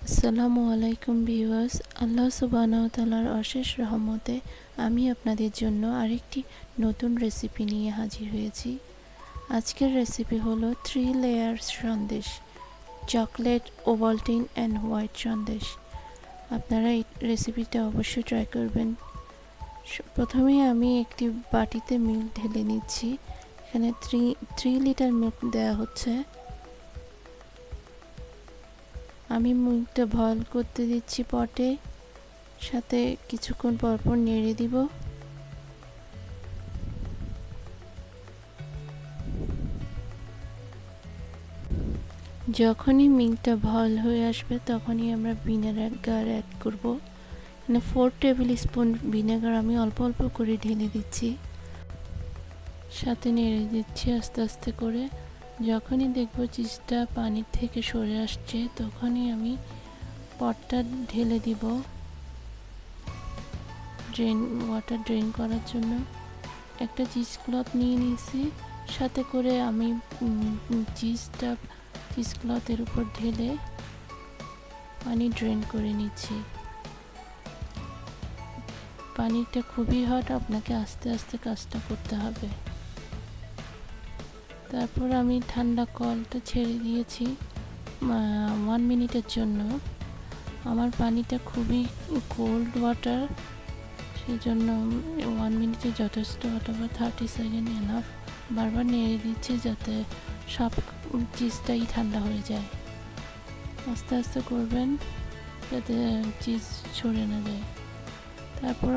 আসসালামু আলাইকুম ভিউয়ার্স, আল্লাহ সুবহানাহু ওয়া তাআলার অশেষ রহমতে আমি আপনাদের জন্য আরেকটি নতুন রেসিপি নিয়ে হাজির হয়েছি। আজকের রেসিপি হলো 3 layer Sandesh, chocolate, Ovaltine and white Sandesh. আপনারা এই রেসিপিটা অবশ্যই ট্রাই করবেন। প্রথমেই আমি একটি বাটিতে মিল্ক ঢেলে নিচ্ছি। এখানে 3 লিটার মিল্ক দেওয়া হচ্ছে। আমি মিল্কটা বয়েল করতে দিচ্ছি পটে, সাথে কিছুক্ষণ পরপর নেড়ে দিব। যখনই মিল্কটা বয়েল হয়ে আসবে তখনই আমরা ভিনেগার অ্যাড করব। এখানে 4 টেবিল স্পুন ভিনেগার আমি অল্প অল্প করে ঢেলে দিচ্ছি, সাথে নেড়ে দিচ্ছি আস্তে আস্তে করে। যখনই দেখব চিজটা পানির থেকে সরে আসছে তখনই আমি পটটা ঢেলে দিব ওয়াটার ড্রেন করার জন্য। একটা চিজ ক্লথ নিয়ে নিয়েছি, সাথে করে আমি চিজ ক্লথের উপর ঢেলে পানি ড্রেন করে নিচ্ছি। পানিটা খুবই হট, আপনাকে আস্তে আস্তে কাজটা করতে হবে। তারপর আমি ঠান্ডা কলটা ছেড়ে দিয়েছি 1 মিনিটের জন্য। আমার পানিটা খুবই কোল্ড ওয়াটার, সেজন্য 1 মিনিটে যথেষ্ট, অথবা 30 সেকেন্ড এনাফ। বারবার নেড়ে দিচ্ছি যাতে সব চিজটাই ঠান্ডা হয়ে যায়। আস্তে আস্তে করবেন যাতে চিজ সরে না যায়। তারপর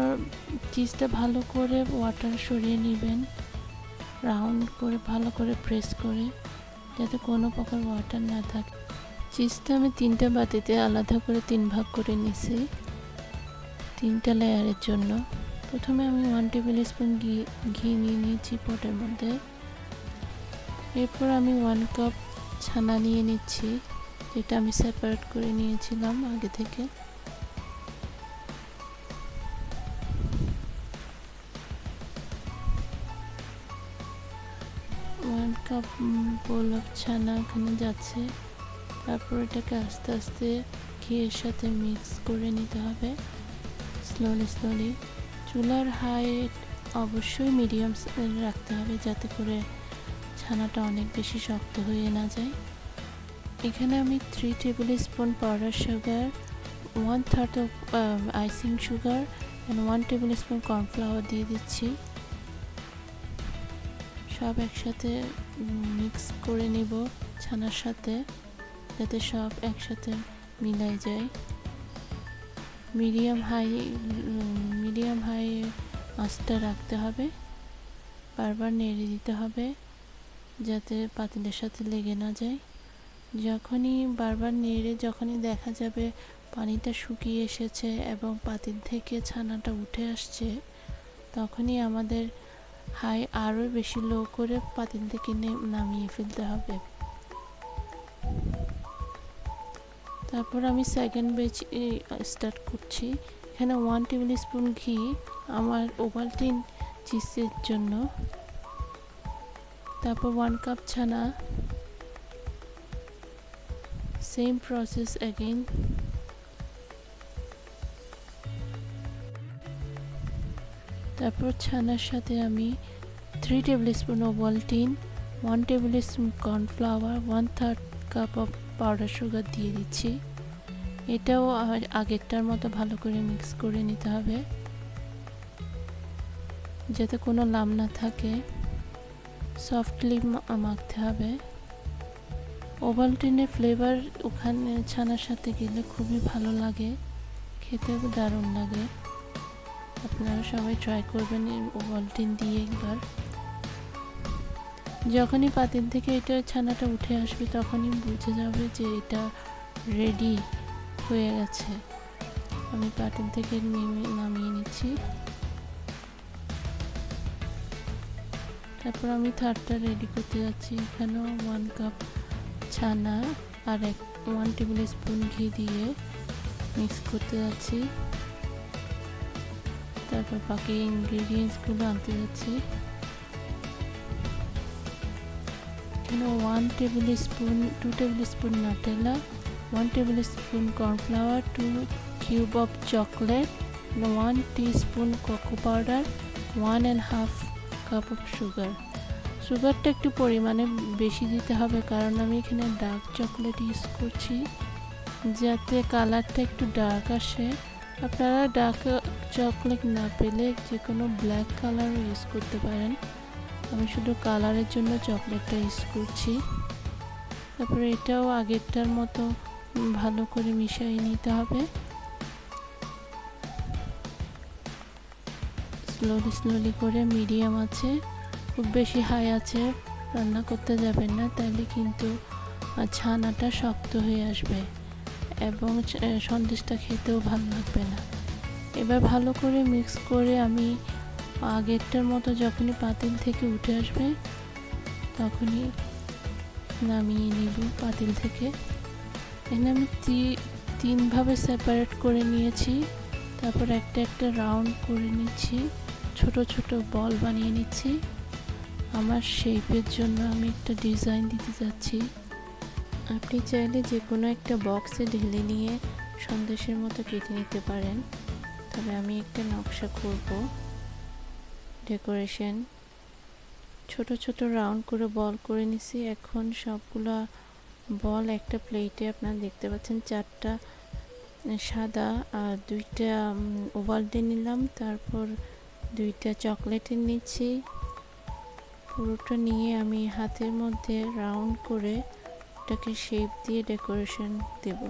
চিজটা ভালো করে ওয়াটার সরিয়ে নেবেন, রাউন্ড করে ভালো করে প্রেস করে, যাতে কোনো প্রকার ওয়াটার না থাকে। চিজটা আমি 3টা বাটিতে আলাদা করে 3 ভাগ করে নিছি 3টা লেয়ারের জন্য। প্রথমে আমি 1 টেবিল স্পুন ঘি নিয়ে নিয়েছি পটের মধ্যে। এরপর আমি 1 কাপ ছানা নিয়ে নিচ্ছি, যেটা আমি সেপারেট করে নিয়েছিলাম আগে থেকে। 1 কাপ বোল অফ ছানা এখানে যাচ্ছে। তারপর এটাকে আস্তে আস্তে ঘিয়ের সাথে মিক্স করে নিতে হবে স্লোলি। চুলার হাইট অবশ্যই মিডিয়াম রাখতে হবে, যাতে করে ছানাটা অনেক বেশি শক্ত হয়ে না যায়। এখানে আমি 3 table spoon powder sugar, 1/3 of icing sugar and 1 table spoon cornflour দিয়ে দিচ্ছি। সব একসাথে মিক্স করে নিব ছানার সাথে, যাতে সব একসাথে মিলাই যায়। মিডিয়াম হাই আঁচটা রাখতে হবে, বারবার নেড়ে দিতে হবে যাতে পাতিলের সাথে লেগে না যায়। যখনই দেখা যাবে পানিটা শুকিয়ে এসেছে এবং পাতিল থেকে ছানাটা উঠে আসছে, তখনই আমাদের হাই আরও বেশি লো করে পাতিল থেকে নামিয়ে ফেলতে হবে। তারপর আমি সেকেন্ড ব্যাচ স্টার্ট করছি। এখানে 1 টেবিল স্পুন ঘি আমার ওভালটিন চিজের জন্য। তারপর 1 কাপ ছানা, সেম প্রসেস অ্যাগেন। তারপর ছানার সাথে আমি 3 table spoon Ovaltine, 1 table spoon cornflour, 1/3 cup of powder sugar দিয়ে দিচ্ছি। এটাও আগেরটার মতো ভালো করে মিক্স করে নিতে হবে, যাতে কোনো লাম না থাকে। সফটলি মাখতে হবে। ওভালটিনের ফ্লেভার ওখানে ছানার সাথে গেলে খুবই ভালো লাগে, খেতেও দারুণ লাগে। আপনারা সবাই ট্রাই করবেন ওভালটিন দিয়ে একবার। যখনই পাতিল থেকে এটা ছানাটা উঠে আসবে তখনই বুঝে যাবে যে এটা রেডি হয়ে গেছে। আমি পাতিল থেকে নামিয়ে নিচ্ছি। তারপর আমি থার্ডটা রেডি করতে যাচ্ছি। এখানেও 1 কাপ ছানা আর 1 টেবিল স্পুন ঘি দিয়ে মিক্স করতে যাচ্ছি। তারপর বাকি ইনগ্রেডিয়েন্টসগুলো আনতে যাচ্ছি। এখানে 2 table spoon নাটেলা, 1 tablespoon corn flour, 2 cube of chocolate, 1 teaspoon cocoa powder, 1.5 cup of sugar. সুগারটা একটু পরিমাণে বেশি দিতে হবে, কারণ আমি এখানে ডার্ক চকলেট ইউজ করছি, যাতে কালারটা একটু ডার্ক আসে। আপনারা ডার্ক চকলেট না পেলে যে কোনো ব্ল্যাক কালারও ইউজ করতে পারেন। আমি শুধু কালারের জন্য চকলেটটা ইউজ করছি। তারপরে এটাও আগেরটার মতো ভালো করে মিশিয়ে নিতে হবে। স্লোলি করে মিডিয়াম আছে, খুব বেশি হাই আছে রান্না করতে যাবেন না, তাহলে কিন্তু ছানাটা শক্ত হয়ে আসবে এবং সন্দেশটা খেতেও ভালো লাগবে না। এবার ভালো করে মিক্স করে আমি আগেরটার মতো যখনই পাতিল থেকে উঠে আসবে তখনই নামিয়ে নিব পাতিল থেকে। এখানে আমি তিনভাবে সেপারেট করে নিয়েছি। তারপর একটা রাউন্ড করে নিচ্ছি, ছোট ছোট বল বানিয়ে নিচ্ছি। আমার শেপের জন্য আমি একটা ডিজাইন দিতে যাচ্ছি। আপনি চাইলে যে কোনো একটা বক্সে ঢেলে নিয়ে সন্দেশের মতো কেটে নিতে পারেন, তবে আমি একটা নকশা করব ডেকোরেশন। ছোট ছোট রাউন্ড করে বল করে নিছি। এখন সবগুলা বল একটা প্লেটে আপনারা দেখতে পাচ্ছেন, 4টা সাদা আর 2টা ওভালডে নিলাম, তারপর 2টা চকলেটের নিচ্ছি। পুরোটা নিয়ে আমি হাতের মধ্যে রাউন্ড করে এটাকে শেপ দিয়ে ডেকোরেশন দেব।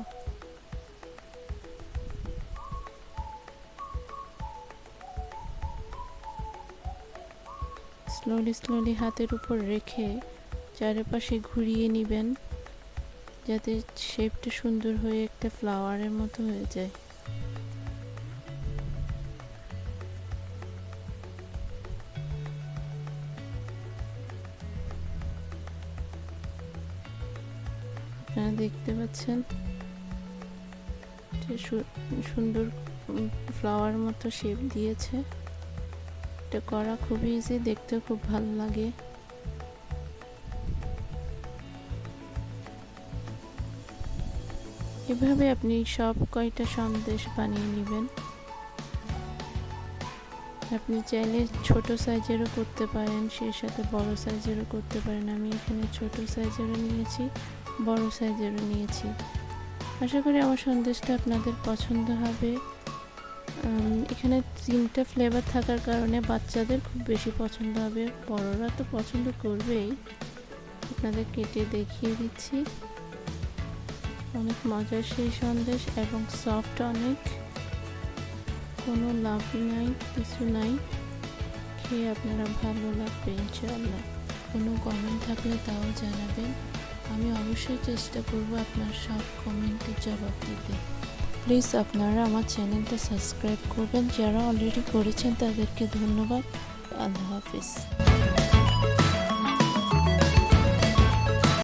স্লোলি হাতের উপর রেখে চারপাশে ঘুরিয়ে নেবেন, যাতে শেপটা সুন্দর হয়ে একটা ফ্লাওয়ারের মতো হয়ে যায়। আপনারা দেখতে পাচ্ছেন সুন্দর ফ্লাওয়ার মতো শেপ দিয়েছে। এটা করা খুবই ইজি, দেখতে খুব ভালো লাগে। এভাবে আপনি সব কয়টা সন্দেশ বানিয়ে নেবেন। আপনি চাইলে ছোট সাইজেরও করতে পারেন, সেই সাথে বড় সাইজেরও করতে পারেন। আমি এখানে ছোট সাইজেরও নিয়েছি, বড় সাইজেরও নিয়েছি। আশা করি আমার সন্দেশটা আপনাদের পছন্দ হবে। এখানে 3টা ফ্লেভার থাকার কারণে বাচ্চাদের খুব বেশি পছন্দ হবে, বড়রা তো পছন্দ করবেই। আপনাদের কেটে দেখিয়ে দিচ্ছি। অনেক মজার সেই সন্দেশ এবং সফট অনেক, কোনো লাভ নাই, কিছু নাই। খেয়ে আপনারা ভালো লাগবে ইনশাআল্লাহ। কোনো কমেন্ট থাকলে তাও জানাবেন, আমি অবশ্যই চেষ্টা করব আপনার সব কমেন্টের জবাব দিতে। প্লিজ আপনারা আমার চ্যানেলটা সাবস্ক্রাইব করবেন, যারা অলরেডি করেছেন তাদেরকে ধন্যবাদ। আল্লাহ হাফিজ।